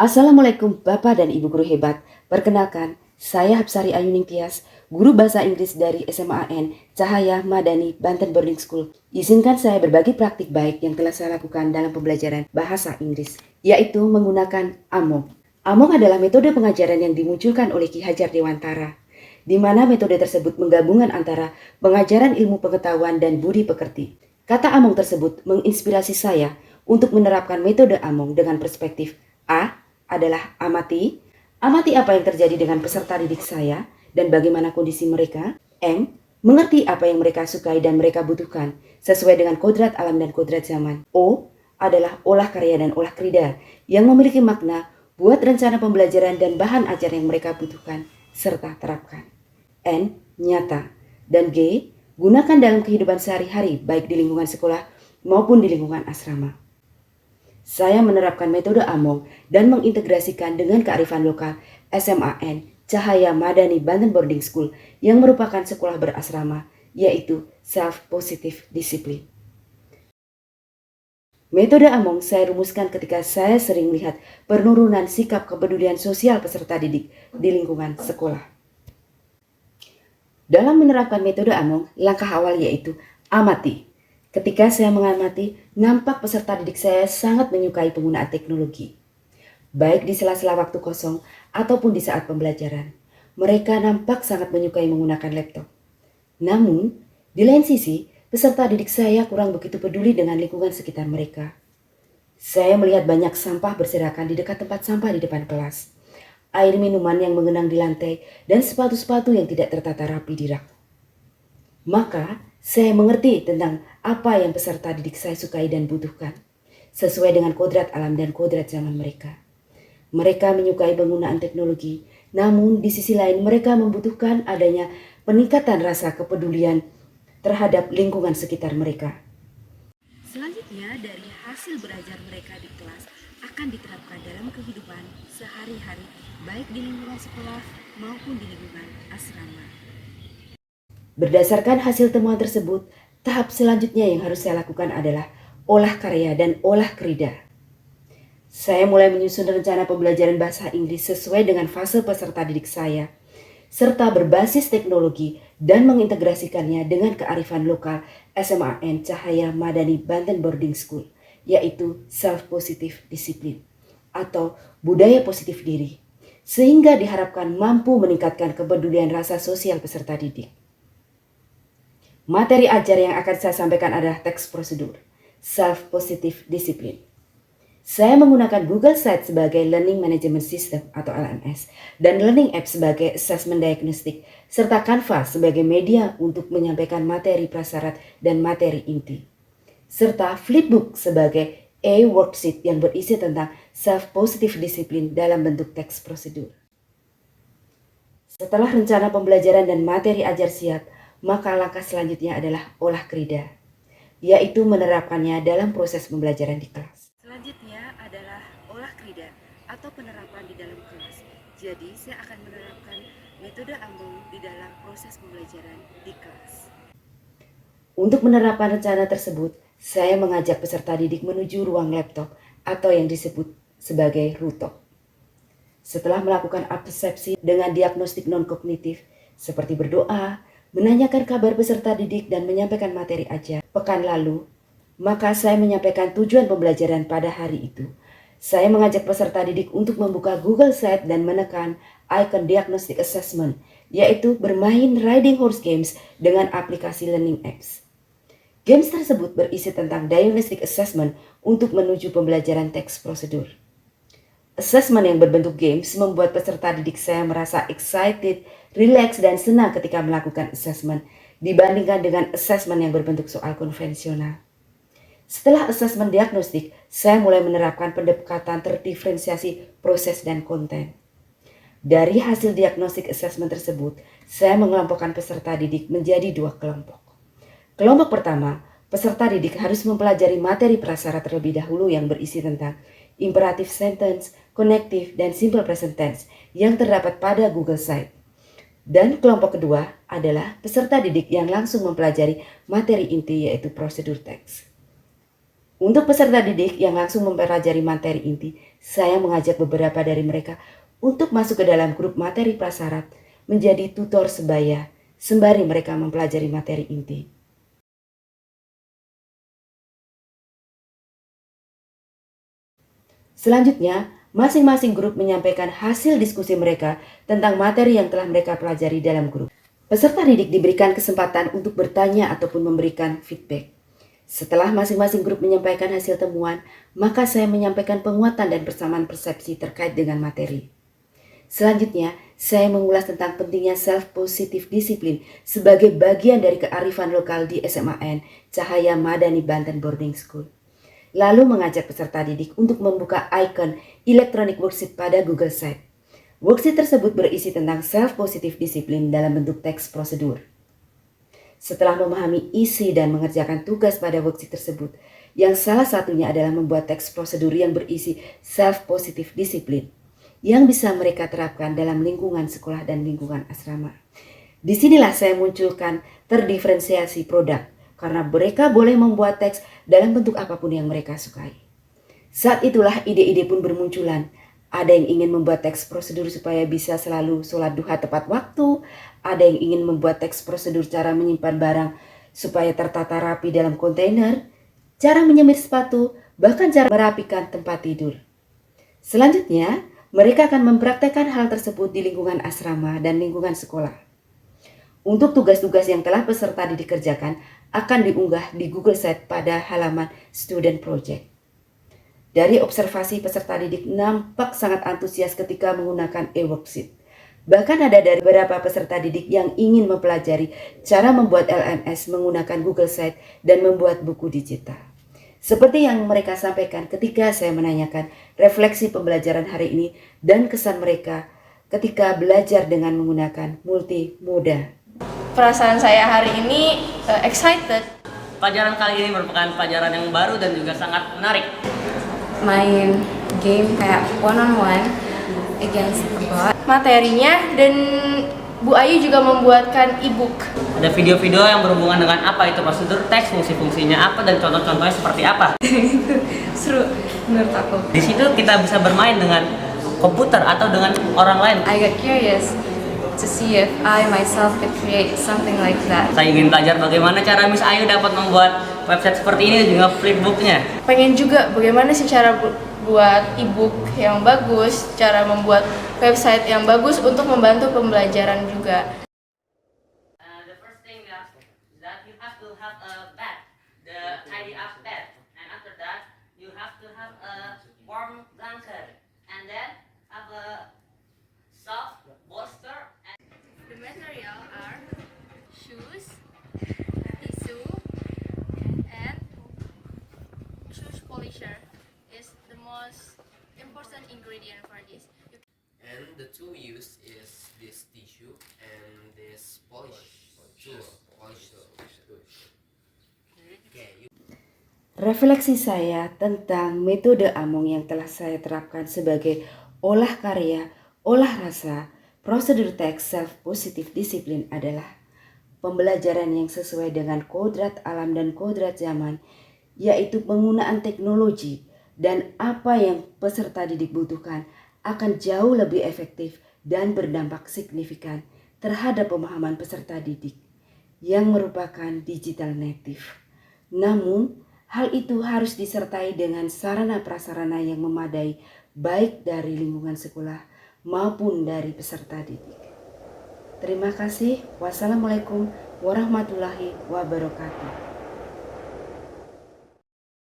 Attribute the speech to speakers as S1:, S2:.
S1: Assalamualaikum Bapak dan Ibu Guru hebat. Perkenalkan, saya Hapsari Ayuning Tias, Guru Bahasa Inggris dari SMAN Cahaya Madani Banten Boarding School. Izinkan saya berbagi praktik baik yang telah saya lakukan dalam pembelajaran bahasa Inggris, yaitu menggunakan AMOG. AMOG adalah metode pengajaran yang dimunculkan oleh Ki Hajar Dewantara, di mana metode tersebut menggabungkan antara pengajaran ilmu pengetahuan dan budi pekerti. Kata AMOG tersebut menginspirasi saya untuk menerapkan metode AMOG dengan perspektif A adalah amati apa yang terjadi dengan peserta didik saya dan bagaimana kondisi mereka. Mengerti apa yang mereka sukai dan mereka butuhkan sesuai dengan kodrat alam dan kodrat zaman. O adalah olah karya dan olah krida yang memiliki makna buat rencana pembelajaran dan bahan ajar yang mereka butuhkan serta terapkan. Nyata. Dan G, gunakan dalam kehidupan sehari-hari baik di lingkungan sekolah maupun di lingkungan asrama. Saya menerapkan metode AMOG dan mengintegrasikan dengan kearifan lokal SMAN Cahaya Madani Banten Boarding School yang merupakan sekolah berasrama, yaitu Self-Positive Discipline. Metode AMOG saya rumuskan ketika saya sering melihat penurunan sikap kepedulian sosial peserta didik di lingkungan sekolah. Dalam menerapkan metode AMOG, langkah awal yaitu amati. Ketika saya mengamati, nampak peserta didik saya sangat menyukai penggunaan teknologi. Baik di sela-sela waktu kosong ataupun di saat pembelajaran. Mereka nampak sangat menyukai menggunakan laptop. Namun, di lain sisi, peserta didik saya kurang begitu peduli dengan lingkungan sekitar mereka. Saya melihat banyak sampah berserakan di dekat tempat sampah di depan kelas. Air minuman yang mengenang di lantai dan sepatu-sepatu yang tidak tertata rapi di rak. Maka, saya mengerti tentang apa yang peserta didik saya sukai dan butuhkan, sesuai dengan kodrat alam dan kodrat zaman mereka. Mereka menyukai penggunaan teknologi, namun di sisi lain mereka membutuhkan adanya peningkatan rasa kepedulian terhadap lingkungan sekitar mereka. Selanjutnya, dari hasil belajar mereka di kelas akan diterapkan dalam kehidupan sehari-hari, baik di lingkungan sekolah maupun di lingkungan asrama. Berdasarkan hasil temuan tersebut, tahap selanjutnya yang harus saya lakukan adalah olah karya dan olah krida. Saya mulai menyusun rencana pembelajaran bahasa Inggris sesuai dengan fase peserta didik saya, serta berbasis teknologi dan mengintegrasikannya dengan kearifan lokal SMAN Cahaya Madani Banten Boarding School, yaitu Self-Positive Discipline atau budaya positif diri, sehingga diharapkan mampu meningkatkan kepedulian rasa sosial peserta didik. Materi ajar yang akan saya sampaikan adalah teks prosedur, Self-Positive Discipline. Saya menggunakan Google Sites sebagai Learning Management System atau LMS dan Learning Apps sebagai Assessment Diagnostic, serta Canva sebagai media untuk menyampaikan materi prasyarat dan materi inti. Serta Flipbook sebagai worksheet yang berisi tentang Self-Positive Discipline dalam bentuk teks prosedur. Setelah rencana pembelajaran dan materi ajar siap, maka langkah selanjutnya adalah olah krida, yaitu menerapkannya dalam proses pembelajaran di kelas. Selanjutnya adalah olah krida atau penerapan di dalam kelas. Jadi saya akan menerapkan metode AMOG di dalam proses pembelajaran di kelas. Untuk menerapkan rencana tersebut, saya mengajak peserta didik menuju ruang laptop atau yang disebut sebagai rooftop. Setelah melakukan persepsi dengan diagnostik non-kognitif seperti berdoa, menanyakan kabar peserta didik dan menyampaikan materi ajar pekan lalu, maka saya menyampaikan tujuan pembelajaran pada hari itu. Saya mengajak peserta didik untuk membuka Google Sites dan menekan icon Diagnostic Assessment, yaitu bermain Riding Horse Games dengan aplikasi Learning Apps. Games tersebut berisi tentang Diagnostic Assessment untuk menuju pembelajaran teks prosedur. Assessment yang berbentuk games membuat peserta didik saya merasa excited, relax, dan senang ketika melakukan assessment dibandingkan dengan assessment yang berbentuk soal konvensional. Setelah assessment diagnostik, saya mulai menerapkan pendekatan terdiferensiasi proses dan konten. Dari hasil diagnostik assessment tersebut, saya mengelompokkan peserta didik menjadi 2 kelompok. Kelompok pertama, peserta didik harus mempelajari materi prasyarat terlebih dahulu yang berisi tentang imperative sentence, connective, dan simple present tense yang terdapat pada Google Sites. Dan kelompok kedua adalah peserta didik yang langsung mempelajari materi inti yaitu prosedur teks. Untuk peserta didik yang langsung mempelajari materi inti, Saya mengajak beberapa dari mereka untuk masuk ke dalam grup materi prasyarat menjadi tutor sebaya, sembari mereka mempelajari materi inti. Selanjutnya, masing-masing grup menyampaikan hasil diskusi mereka tentang materi yang telah mereka pelajari dalam grup. Peserta didik diberikan kesempatan untuk bertanya ataupun memberikan feedback. Setelah masing-masing grup menyampaikan hasil temuan, maka saya menyampaikan penguatan dan persamaan persepsi terkait dengan materi. Selanjutnya, saya mengulas tentang pentingnya self-positive disiplin sebagai bagian dari kearifan lokal di SMAN Cahaya Madani Banten Boarding School. Lalu mengajak peserta didik untuk membuka icon electronic worksheet pada Google Sheet. Worksheet tersebut berisi tentang self-positive disiplin dalam bentuk teks prosedur. Setelah memahami isi dan mengerjakan tugas pada worksheet tersebut, yang salah satunya adalah membuat teks prosedur yang berisi self-positive disiplin, yang bisa mereka terapkan dalam lingkungan sekolah dan lingkungan asrama. Disinilah saya munculkan terdiferensiasi produk, karena mereka boleh membuat teks dalam bentuk apapun yang mereka sukai. Saat itulah ide-ide pun bermunculan. Ada yang ingin membuat teks prosedur supaya bisa selalu sholat duha tepat waktu. Ada yang ingin membuat teks prosedur cara menyimpan barang supaya tertata rapi dalam kontainer, cara menyemir sepatu, bahkan cara merapikan tempat tidur. Selanjutnya, mereka akan mempraktekkan hal tersebut di lingkungan asrama dan lingkungan sekolah. Untuk tugas-tugas yang telah peserta didik kerjakan akan diunggah di Google Sheet pada halaman Student Project. Dari observasi peserta didik nampak sangat antusias ketika menggunakan e-worksheet. Bahkan ada dari beberapa peserta didik yang ingin mempelajari cara membuat LMS menggunakan Google Sheet dan membuat buku digital. Seperti yang mereka sampaikan ketika saya menanyakan refleksi pembelajaran hari ini dan kesan mereka ketika belajar dengan menggunakan multimoda.
S2: Perasaan saya hari ini excited.
S3: Pelajaran kali ini merupakan pelajaran yang baru dan juga sangat menarik.
S4: Main game kayak one-on-one against a bot.
S2: Materinya dan Bu Ayu juga membuatkan e-book.
S3: Ada video-video yang berhubungan dengan apa itu prosedur teks, fungsi-fungsinya apa, dan contoh-contohnya seperti apa.
S4: Seru menurut aku.
S3: Di situ kita bisa bermain dengan komputer atau dengan orang lain.
S4: I got curious to see if I myself could create something like that.
S3: Saya ingin belajar bagaimana cara Miss Ayu dapat membuat website seperti ini dan juga flipbooknya.
S2: Pengen juga bagaimana sih cara buat e-book yang bagus, cara membuat website yang bagus untuk membantu pembelajaran juga.
S3: The first thing that you have to have a bed, the tidy up bed, and after that you have to have a warm blanket, and then have a soft bolster.
S2: The material are shoes, tissue, and shoes polisher is the most important ingredient for this.
S5: And the tool used is this tissue and this polish tool. Okay.
S1: Refleksi saya tentang metode Among yang telah saya terapkan sebagai olah karya, olah rasa, prosedur teks self-positive disiplin adalah pembelajaran yang sesuai dengan kodrat alam dan kodrat zaman, yaitu penggunaan teknologi dan apa yang peserta didik butuhkan akan jauh lebih efektif dan berdampak signifikan terhadap pemahaman peserta didik yang merupakan digital native. Namun, hal itu harus disertai dengan sarana-prasarana yang memadai baik dari lingkungan sekolah maupun dari peserta didik. Terima kasih. Wassalamualaikum warahmatullahi wabarakatuh.